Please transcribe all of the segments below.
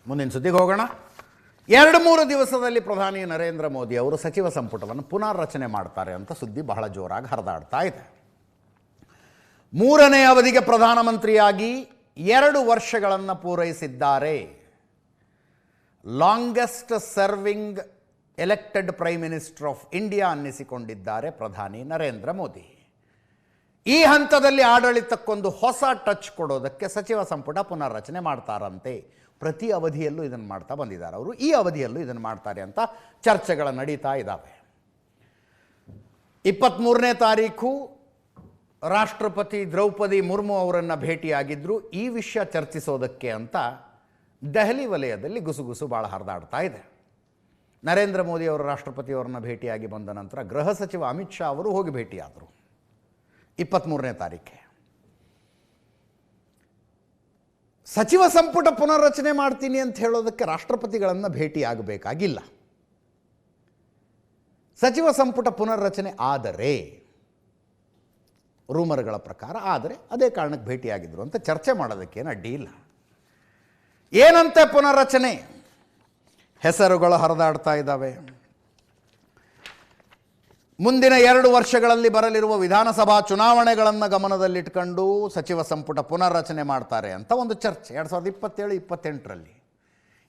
ಮುಂದಿನ ಸುದ್ದಿಗೆ ಹೋಗೋಣ. 2-3 ದಿವಸದಲ್ಲಿ ಪ್ರಧಾನಿ ನರೇಂದ್ರ ಮೋದಿ ಅವರು ಸಚಿವ ಸಂಪುಟವನ್ನು ಪುನರ್ರಚನೆ ಮಾಡ್ತಾರೆ ಅಂತ ಸುದ್ದಿ ಬಹಳ ಜೋರಾಗಿ ಹರಿದಾಡ್ತಾ ಇದೆ. 3ನೇ ಅವಧಿಗೆ ಪ್ರಧಾನಮಂತ್ರಿಯಾಗಿ 2 ವರ್ಷಗಳನ್ನು ಪೂರೈಸಿದ್ದಾರೆ. Longest serving elected prime minister of India ಅನ್ನಿಸಿಕೊಂಡಿದ್ದಾರೆ ಪ್ರಧಾನಿ ನರೇಂದ್ರ ಮೋದಿ. ಈ ಹಂತದಲ್ಲಿ ಆಡಳಿತಕ್ಕೊಂದು ಹೊಸ ಟಚ್ ಕೊಡೋದಕ್ಕೆ ಸಚಿವ ಸಂಪುಟ ಪುನರ್ರಚನೆ ಮಾಡ್ತಾರಂತೆ. ಪ್ರತಿ ಅವಧಿಯಲ್ಲೂ ಇದನ್ನು ಮಾಡ್ತಾ ಬಂದಿದ್ದಾರೆ ಅವರು. ಈ ಅವಧಿಯಲ್ಲೂ ಇದನ್ನು ಮಾಡ್ತಾರೆ ಅಂತ ಚರ್ಚೆಗಳು ನಡೀತಾ ಇದ್ದಾವೆ. 23ನೇ ತಾರೀಕು ರಾಷ್ಟ್ರಪತಿ ದ್ರೌಪದಿ ಮುರ್ಮು ಅವರನ್ನು ಭೇಟಿಯಾಗಿದ್ದರು. ಈ ವಿಷಯ ಚರ್ಚಿಸೋದಕ್ಕೆ ಅಂತ ದೆಹಲಿ ವಲಯದಲ್ಲಿ ಗುಸುಗುಸು ಭಾಳ ಹರಿದಾಡ್ತಾ ಇದೆ. ನರೇಂದ್ರ ಮೋದಿ ಅವರು ರಾಷ್ಟ್ರಪತಿಯವರನ್ನು ಭೇಟಿಯಾಗಿ ಬಂದ ನಂತರ ಗೃಹ ಸಚಿವ ಅಮಿತ್ ಶಾ ಅವರು ಹೋಗಿ ಭೇಟಿಯಾದರು 23ನೇ ತಾರೀಕೆ. ಸಚಿವ ಸಂಪುಟ ಪುನರ್ರಚನೆ ಮಾಡ್ತೀನಿ ಅಂತ ಹೇಳೋದಕ್ಕೆ ರಾಷ್ಟ್ರಪತಿಗಳನ್ನು ಭೇಟಿಯಾಗಬೇಕಾಗಿಲ್ಲ. ಸಚಿವ ಸಂಪುಟ ಪುನರ್ರಚನೆ ಆದರೆ, ರೂಮರ್ಗಳ ಪ್ರಕಾರ ಆದರೆ ಅದೇ ಕಾರಣಕ್ಕೆ ಭೇಟಿಯಾಗಿದ್ರು ಅಂತ ಚರ್ಚೆ ಮಾಡೋದಕ್ಕೇನು ಅಡ್ಡಿ ಇಲ್ಲ. ಏನಂತೆ ಪುನರ್ರಚನೆ? ಹೆಸರುಗಳು ಹರಿದಾಡ್ತಾ ಇದ್ದಾವೆ. ಮುಂದಿನ 2 ವರ್ಷಗಳಲ್ಲಿ ಬರಲಿರುವ ವಿಧಾನಸಭಾ ಚುನಾವಣೆಗಳನ್ನು ಗಮನದಲ್ಲಿಟ್ಕೊಂಡು ಸಚಿವ ಸಂಪುಟ ಪುನರ್ರಚನೆ ಮಾಡ್ತಾರೆ ಅಂತ ಒಂದು ಚರ್ಚೆ 2027-28ರಲ್ಲಿ.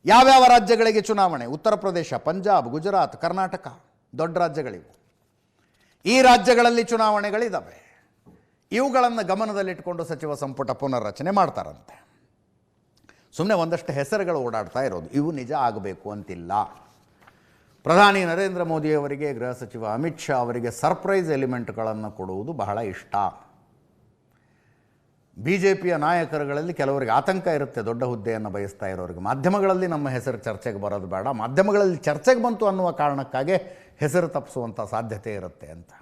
ಯಾವ್ಯಾವ ರಾಜ್ಯಗಳಿಗೆ ಚುನಾವಣೆ? ಉತ್ತರ ಪ್ರದೇಶ, ಪಂಜಾಬ್, ಗುಜರಾತ್, ಕರ್ನಾಟಕ ದೊಡ್ಡ ರಾಜ್ಯಗಳಿವು. ಈ ರಾಜ್ಯಗಳಲ್ಲಿ ಚುನಾವಣೆಗಳಿದ್ದಾವೆ. ಇವುಗಳನ್ನು ಗಮನದಲ್ಲಿಟ್ಕೊಂಡು ಸಚಿವ ಸಂಪುಟ ಪುನರ್ರಚನೆ ಮಾಡ್ತಾರಂತೆ. ಸುಮ್ಮನೆ ಒಂದಷ್ಟು ಹೆಸರುಗಳು ಓಡಾಡ್ತಾ ಇರೋದು. ಇವು ನಿಜ ಆಗಬೇಕು ಅಂತಿಲ್ಲ. ಪ್ರಧಾನಿ ನರೇಂದ್ರ ಮೋದಿಯವರಿಗೆ, ಗೃಹ ಸಚಿವ ಅಮಿತ್ ಶಾ ಅವರಿಗೆ ಸರ್ಪ್ರೈಸ್ ಎಲಿಮೆಂಟ್ಗಳನ್ನು ಕೊಡುವುದು ಬಹಳ ಇಷ್ಟ. BJPಯ ನಾಯಕರುಗಳಲ್ಲಿ ಕೆಲವರಿಗೆ ಆತಂಕ ಇರುತ್ತೆ, ದೊಡ್ಡ ಹುದ್ದೆಯನ್ನು ಬಯಸ್ತಾ ಇರೋರಿಗೆ. ಮಾಧ್ಯಮಗಳಲ್ಲಿ ನಮ್ಮ ಹೆಸರು ಚರ್ಚೆಗೆ ಬರೋದು ಬೇಡ, ಮಾಧ್ಯಮಗಳಲ್ಲಿ ಚರ್ಚೆಗೆ ಬಂತು ಅನ್ನುವ ಕಾರಣಕ್ಕಾಗಿ ಹೆಸರು ತಪ್ಪಿಸುವಂಥ ಸಾಧ್ಯತೆ ಇರುತ್ತೆ ಅಂತ.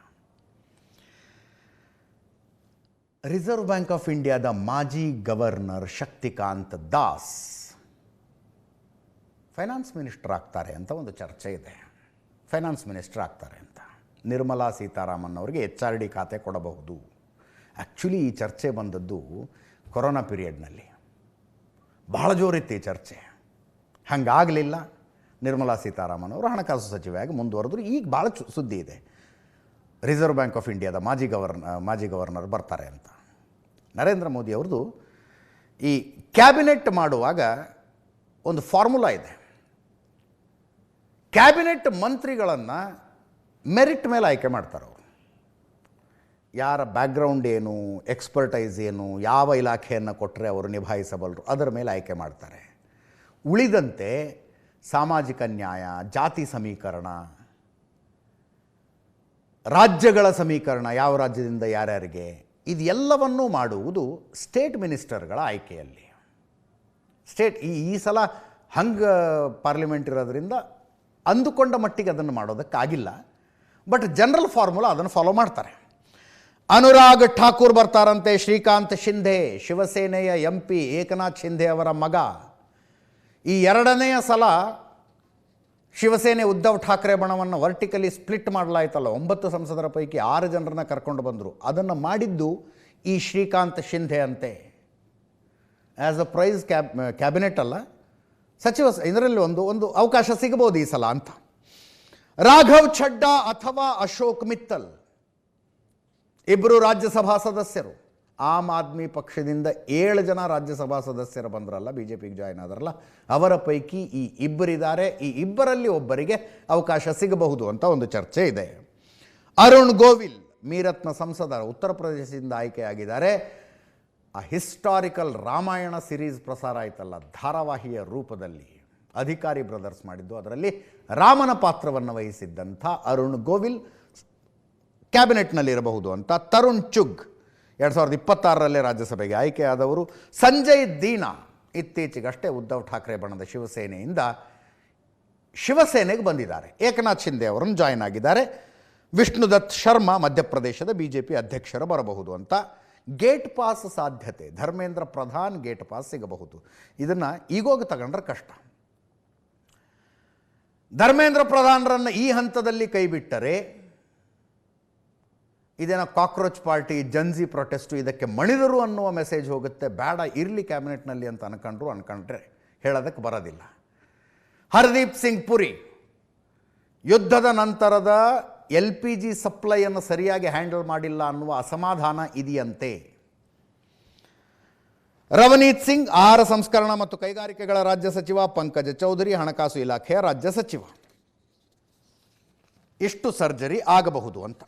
ರಿಸರ್ವ್ ಬ್ಯಾಂಕ್ ಆಫ್ ಇಂಡಿಯಾದ ಮಾಜಿ governor Shaktikanta Das finance minister ಆಗ್ತಾರೆ ಅಂತ ಒಂದು ಚರ್ಚೆ ಇದೆ. ಫೈನಾನ್ಸ್ ಮಿನಿಸ್ಟರ್ ಆಗ್ತಾರೆ ಅಂತ. ನಿರ್ಮಲಾ ಸೀತಾರಾಮನ್ ಅವರಿಗೆ HRD ಖಾತೆ ಕೊಡಬಹುದು. ಆ್ಯಕ್ಚುಲಿ ಈ ಚರ್ಚೆ ಬಂದದ್ದು ಕೊರೋನಾ ಪೀರಿಯಡ್ನಲ್ಲಿ. ಬಹಳ ಜೋರಿತ್ತು ಈ ಚರ್ಚೆ. ಹಾಗಾಗಲಿಲ್ಲ. ನಿರ್ಮಲಾ ಸೀತಾರಾಮನ್ ಅವರು ಹಣಕಾಸು ಸಚಿವೆಯಾಗಿ ಮುಂದುವರೆದ್ರು. ಈಗ ಭಾಳ ಸುದ್ದಿ ಇದೆ, ರಿಸರ್ವ್ ಬ್ಯಾಂಕ್ ಆಫ್ ಇಂಡಿಯಾದ ಮಾಜಿ ಗವರ್ನರ್ ಬರ್ತಾರೆ ಅಂತ. ನರೇಂದ್ರ ಮೋದಿ ಅವ್ರದ್ದು ಈ ಕ್ಯಾಬಿನೆಟ್ ಮಾಡುವಾಗ ಒಂದು ಫಾರ್ಮುಲಾ ಇದೆ. ಕ್ಯಾಬಿನೆಟ್ ಮಂತ್ರಿಗಳನ್ನು ಮೆರಿಟ್ ಮೇಲೆ ಆಯ್ಕೆ ಮಾಡ್ತಾರೆ ಅವರು. ಯಾರ ಬ್ಯಾಕ್ಗ್ರೌಂಡ್ ಏನು, ಎಕ್ಸ್ಪರ್ಟೈಸ್ ಏನು, ಯಾವ ಇಲಾಖೆಯನ್ನು ಕೊಟ್ಟರೆ ಅವರು ನಿಭಾಯಿಸಬಲ್ಲರು ಅದರ ಮೇಲೆ ಆಯ್ಕೆ ಮಾಡ್ತಾರೆ. ಉಳಿದಂತೆ ಸಾಮಾಜಿಕ ನ್ಯಾಯ, ಜಾತಿ ಸಮೀಕರಣ, ರಾಜ್ಯಗಳ ಸಮೀಕರಣ, ಯಾವ ರಾಜ್ಯದಿಂದ ಯಾರ್ಯಾರಿಗೆ, ಇದೆಲ್ಲವನ್ನೂ ಮಾಡುವುದು ಸ್ಟೇಟ್ ಮಿನಿಸ್ಟರ್ಗಳ ಆಯ್ಕೆಯಲ್ಲಿ. ಈ ಸಲ ಹಂಗೆ ಪಾರ್ಲಿಮೆಂಟ್ ಇರೋದ್ರಿಂದ ಅಂದುಕೊಂಡ ಮಟ್ಟಿಗೆ ಅದನ್ನು ಮಾಡೋದಕ್ಕಾಗಿಲ್ಲ. ಬಟ್ ಜನರಲ್ ಫಾರ್ಮುಲಾ ಅದನ್ನು ಫಾಲೋ ಮಾಡ್ತಾರೆ. ಅನುರಾಗ್ ಠಾಕೂರ್ ಬರ್ತಾರಂತೆ. ಶ್ರೀಕಾಂತ್ ಶಿಂಧೆ, ಶಿವಸೇನೆಯ MP ಏಕನಾಥ್ ಶಿಂಧೆ ಅವರ ಮಗ. ಈ 2ನೇ ಸಲ ಶಿವಸೇನೆ ಉದ್ಧವ್ ಠಾಕ್ರೆ ಬಣವನ್ನು ವರ್ಟಿಕಲಿ ಸ್ಪ್ಲಿಟ್ ಮಾಡಲಾಯ್ತಲ್ಲ. 9 ಸಂಸದರ ಪೈಕಿ 6 ಜನರನ್ನ ಕರ್ಕೊಂಡು ಬಂದರು. ಅದನ್ನು ಮಾಡಿದ್ದು ಈ ಶ್ರೀಕಾಂತ್ ಶಿಂಧೆ ಅಂತೆ. ಆ್ಯಸ್ ಅ ಪ್ರೈಸ್ ಕ್ಯಾಬಿನೆಟ್ ಅಲ್ಲ, ಸಚಿವ ಇದರಲ್ಲಿ ಒಂದು ಅವಕಾಶ ಸಿಗಬಹುದು ಈ ಸಲ ಅಂತ. ರಾಘವ್ ಛಡ್ಡಾ ಅಥವಾ ಅಶೋಕ್ ಮಿತ್ತಲ್ ಇಬ್ಬರು ರಾಜ್ಯಸಭಾ ಸದಸ್ಯರು. ಆಮ್ ಆದ್ಮಿ ಪಕ್ಷದಿಂದ 7 ಜನ ರಾಜ್ಯಸಭಾ ಸದಸ್ಯರು ಬಂದ್ರಲ್ಲ, BJPಗೆ ಜಾಯ್ನ್ ಆದ್ರಲ್ಲ, ಅವರ ಪೈಕಿ ಈ ಇಬ್ಬರಿದ್ದಾರೆ. ಈ ಇಬ್ಬರಲ್ಲಿ ಒಬ್ಬರಿಗೆ ಅವಕಾಶ ಸಿಗಬಹುದು ಅಂತ ಒಂದು ಚರ್ಚೆ ಇದೆ. ಅರುಣ್ ಗೋವಿಲ್ ಮೀರತ್ನ ಸಂಸದ, ಉತ್ತರ ಪ್ರದೇಶದಿಂದ ಆಯ್ಕೆಯಾಗಿದ್ದಾರೆ. ಆ ಹಿಸ್ಟಾರಿಕಲ್ ರಾಮಾಯಣ ಸಿರೀಸ್ ಪ್ರಸಾರ ಆಯ್ತಲ್ಲ ಧಾರಾವಾಹಿಯ ರೂಪದಲ್ಲಿ, ಅಧಿಕಾರಿ ಬ್ರದರ್ಸ್ ಮಾಡಿದ್ದು, ಅದರಲ್ಲಿ ರಾಮನ ಪಾತ್ರವನ್ನು ವಹಿಸಿದ್ದಂಥ ಅರುಣ್ ಗೋವಿಲ್ ಕ್ಯಾಬಿನೆಟ್ನಲ್ಲಿರಬಹುದು ಅಂತ. ತರುಣ್ ಚುಗ್ 2026ರಲ್ಲೇ ರಾಜ್ಯಸಭೆಗೆ ಆಯ್ಕೆಯಾದವರು. ಸಂಜಯ್ ದೀನಾ ಇತ್ತೀಚೆಗಷ್ಟೇ ಉದ್ಧವ್ ಠಾಕ್ರೆ ಬಣದ ಶಿವಸೇನೆಯಿಂದ ಶಿವಸೇನೆಗೆ ಬಂದಿದ್ದಾರೆ. ಏಕನಾಥ್ ಶಿಂಧೆ ಅವರನ್ನು ಜಾಯ್ನ್ ಆಗಿದ್ದಾರೆ. ವಿಷ್ಣುದತ್ ಶರ್ಮಾ ಮಧ್ಯಪ್ರದೇಶದ BJP ಅಧ್ಯಕ್ಷರು ಬರಬಹುದು ಅಂತ. ಗೇಟ್ ಪಾಸ್ ಸಾಧ್ಯತೆ, ಧರ್ಮೇಂದ್ರ ಪ್ರಧಾನ್ ಗೇಟ್ ಪಾಸ್ ಸಿಗಬಹುದು. ಇದನ್ನು ಈಗೋಗಿ ತಗೊಂಡ್ರೆ ಕಷ್ಟ. ಧರ್ಮೇಂದ್ರ ಪ್ರಧಾನರನ್ನು ಈ ಹಂತದಲ್ಲಿ ಕೈಬಿಟ್ಟರೆ ಇದೇನೋ ಕಾಕ್ರೋಚ್ ಪಾರ್ಟಿ, ಜನ್ಜಿ ಪ್ರೊಟೆಸ್ಟು ಇದಕ್ಕೆ ಮಣಿದರು ಅನ್ನುವ ಮೆಸೇಜ್ ಹೋಗುತ್ತೆ. ಬೇಡ, ಇರಲಿ ಕ್ಯಾಬಿನೆಟ್ನಲ್ಲಿ ಅಂತ ಅನ್ಕೊಂಡ್ರೆ ಹೇಳೋದಕ್ಕೆ ಬರೋದಿಲ್ಲ. ಹರ್ದೀಪ್ ಸಿಂಗ್ ಪುರಿ ಯುದ್ಧದ ನಂತರದ LPG ಸಪ್ಲೈಯನ್ನು ಸರಿಯಾಗಿ ಹ್ಯಾಂಡಲ್ ಮಾಡಿಲ್ಲ ಅನ್ನುವ ಅಸಮಾಧಾನ ಇದೆಯಂತೆ. ರವನೀತ್ ಸಿಂಗ್ ಆಹಾರ ಸಂಸ್ಕರಣಾ ಮತ್ತು ಕೈಗಾರಿಕೆಗಳ ರಾಜ್ಯ ಸಚಿವ, ಪಂಕಜ ಚೌಧರಿ ಹಣಕಾಸು ಇಲಾಖೆಯ ರಾಜ್ಯ ಸಚಿವ. ಇಷ್ಟು ಸರ್ಜರಿ ಆಗಬಹುದು ಅಂತ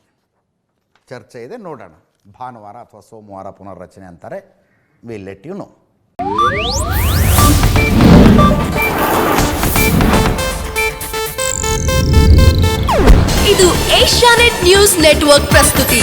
ಚರ್ಚೆ ಇದೆ. ನೋಡೋಣ, ಭಾನುವಾರ ಅಥವಾ ಸೋಮವಾರ ಪುನರ್ರಚನೆ ಅಂತಾರೆ. Will let you know. ಇದು ಏಷ್ಯಾನೆಟ್ ನ್ಯೂಸ್ ನೆಟ್ವರ್ಕ್ ಪ್ರಸ್ತುತಿ.